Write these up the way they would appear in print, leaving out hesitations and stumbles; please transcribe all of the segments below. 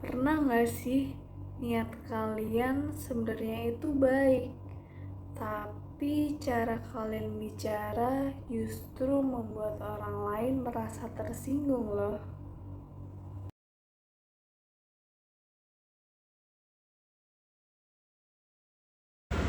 Pernah nggak sih niat kalian sebenarnya itu baik, tapi cara kalian bicara justru membuat orang lain merasa tersinggung loh.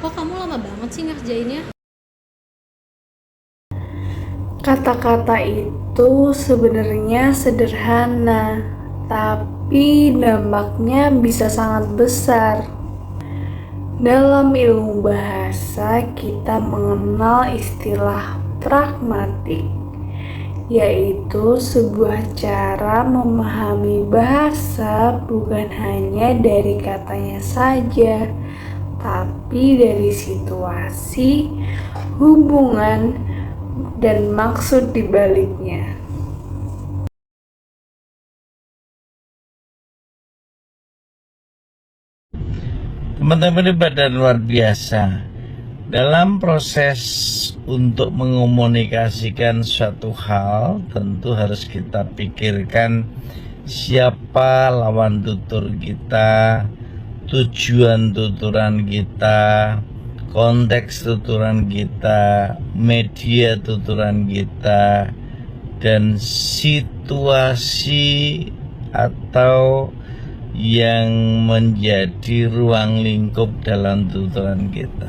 Kok kamu lama banget sih ngerjainnya? Kata-kata itu sebenarnya sederhana, tapi dampaknya bisa sangat besar. Dalam ilmu bahasa, kita mengenal istilah pragmatik, yaitu sebuah cara memahami bahasa bukan hanya dari katanya saja, tapi dari situasi, hubungan, dan maksud di baliknya. Teman-teman ini pada luar biasa dalam proses untuk mengomunikasikan suatu hal. Tentu harus kita pikirkan siapa lawan tutur kita, tujuan tuturan kita, konteks tuturan kita, media tuturan kita, dan situasi atau yang menjadi ruang lingkup dalam tuturan kita.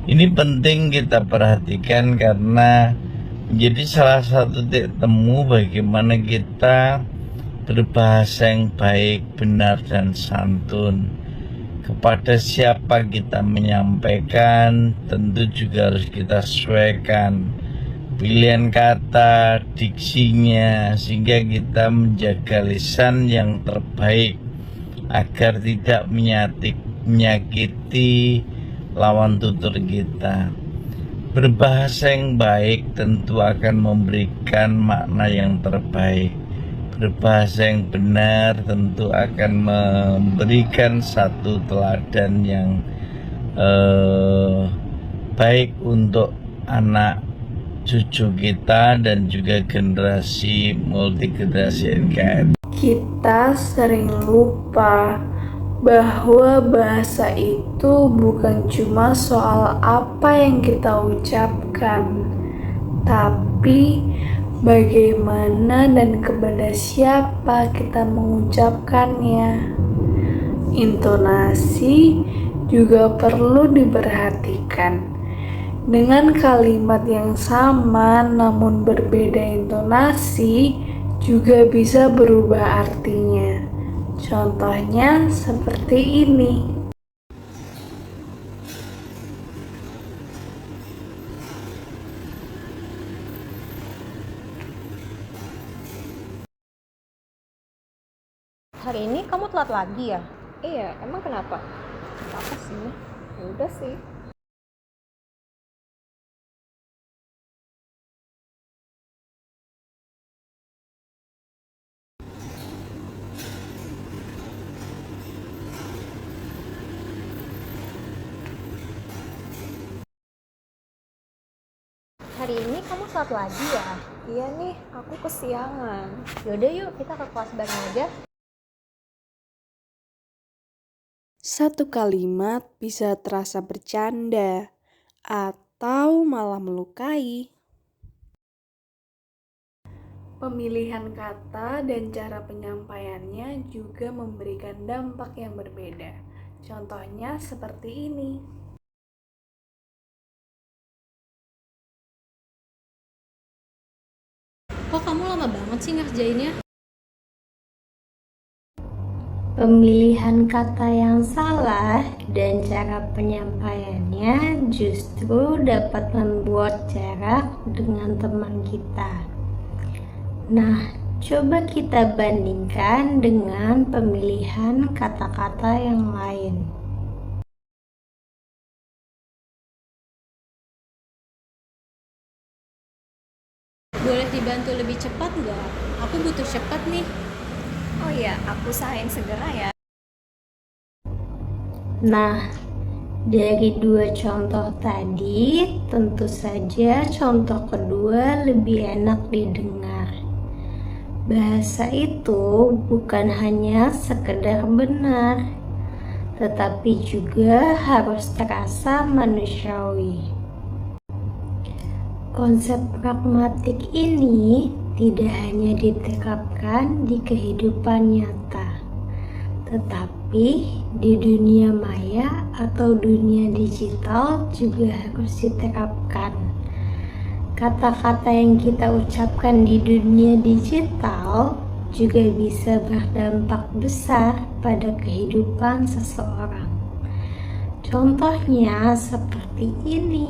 Ini penting kita perhatikan karena menjadi salah satu titik temu bagaimana kita berbahasa yang baik, benar, dan santun. Kepada siapa kita menyampaikan tentu juga harus kita sesuaikan pilihan kata, diksinya, sehingga kita menjaga lisan yang terbaik agar tidak menyakiti lawan tutur kita. Berbahasa yang baik tentu akan memberikan makna yang terbaik. Berbahasa yang benar tentu akan memberikan satu teladan yang baik untuk anak cucu kita dan juga generasi multigenerasi NKRI. Kita sering lupa bahwa bahasa itu bukan cuma soal apa yang kita ucapkan, tapi bagaimana dan kepada siapa kita mengucapkannya. Intonasi juga perlu diperhatikan. Dengan kalimat yang sama namun berbeda intonasi juga bisa berubah artinya. Contohnya seperti ini. Hari ini kamu telat lagi ya? Iya, emang kenapa? Apa sih? Ya udah sih. Hari ini kamu telat lagi ya? Iya nih, aku kesiangan. Yaudah yuk kita ke kelas bareng aja. Satu kalimat bisa terasa bercanda atau malah melukai. Pemilihan kata dan cara penyampaiannya juga memberikan dampak yang berbeda. Contohnya seperti ini. Kok kamu lama banget sih ngerjainnya? Pemilihan kata yang salah dan cara penyampaiannya justru dapat membuat jarak dengan teman kita. Nah, coba kita bandingkan dengan pemilihan kata-kata yang lain. Boleh dibantu lebih cepat nggak? Aku butuh cepat nih. Oh iya, aku usahain segera ya. Nah, dari dua contoh tadi, tentu saja contoh kedua lebih enak didengar. Bahasa itu bukan hanya sekedar benar, tetapi juga harus terasa manusiawi. Konsep pragmatik ini tidak hanya diterapkan di kehidupan nyata, tetapi di dunia maya atau dunia digital juga harus diterapkan. Kata-kata yang kita ucapkan di dunia digital juga bisa berdampak besar pada kehidupan seseorang. Contohnya seperti ini.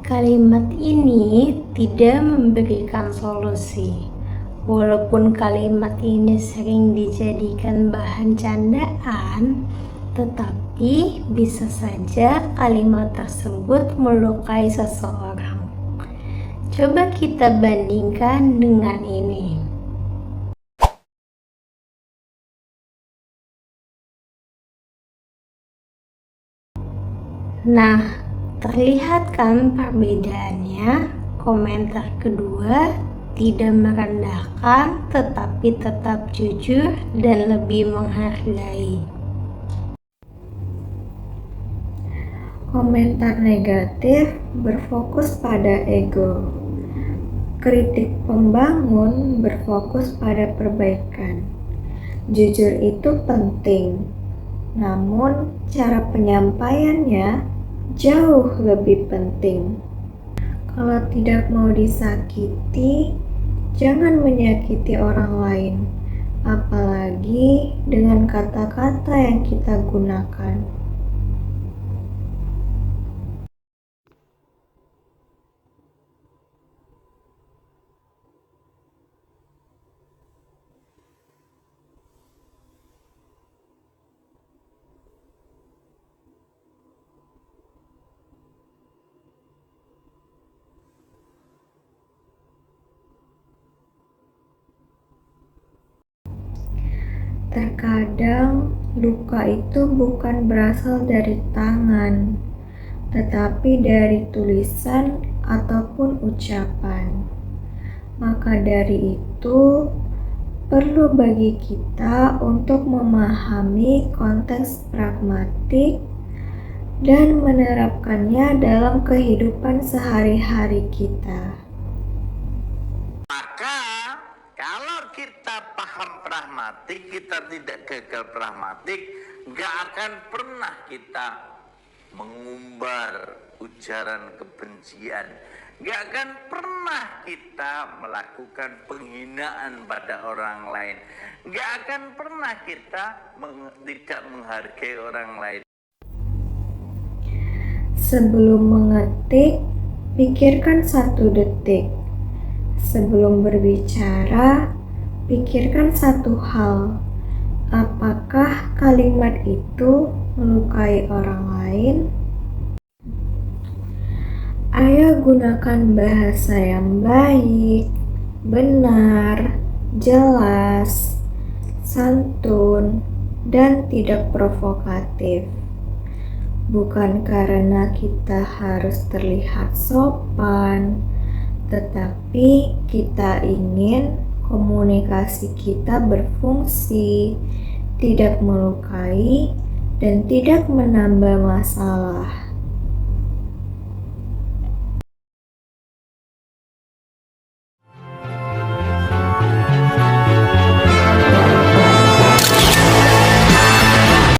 Kalimat ini tidak memberikan solusi. Walaupun kalimat ini sering dijadikan bahan candaan, tetapi bisa saja kalimat tersebut melukai seseorang. Coba kita bandingkan dengan ini. Nah, terlihat kan perbedaannya? Komentar kedua tidak merendahkan tetapi tetap jujur dan lebih menghargai. Komentar negatif berfokus pada ego. Kritik pembangun berfokus pada perbaikan. Jujur itu penting, namun cara penyampaiannya jauh lebih penting. Kalau tidak mau disakiti, jangan menyakiti orang lain, apalagi dengan kata-kata yang kita gunakan. Terkadang luka itu bukan berasal dari tangan, tetapi dari tulisan ataupun ucapan. Maka dari itu, perlu bagi kita untuk memahami konteks pragmatik dan menerapkannya dalam kehidupan sehari-hari kita. Maka kalau kita paham pragmatik, kita tidak gagal pragmatik, nggak akan pernah kita mengumbar ujaran kebencian, nggak akan pernah kita melakukan penghinaan pada orang lain, nggak akan pernah kita tidak menghargai orang lain. Sebelum mengetik, pikirkan 1 detik. Sebelum berbicara, pikirkan satu hal. Apakah kalimat itu melukai orang lain? Ayo gunakan bahasa yang baik, benar, jelas, santun, dan tidak provokatif. Bukan karena kita harus terlihat sopan, tetapi kita ingin komunikasi kita berfungsi, tidak melukai, dan tidak menambah masalah.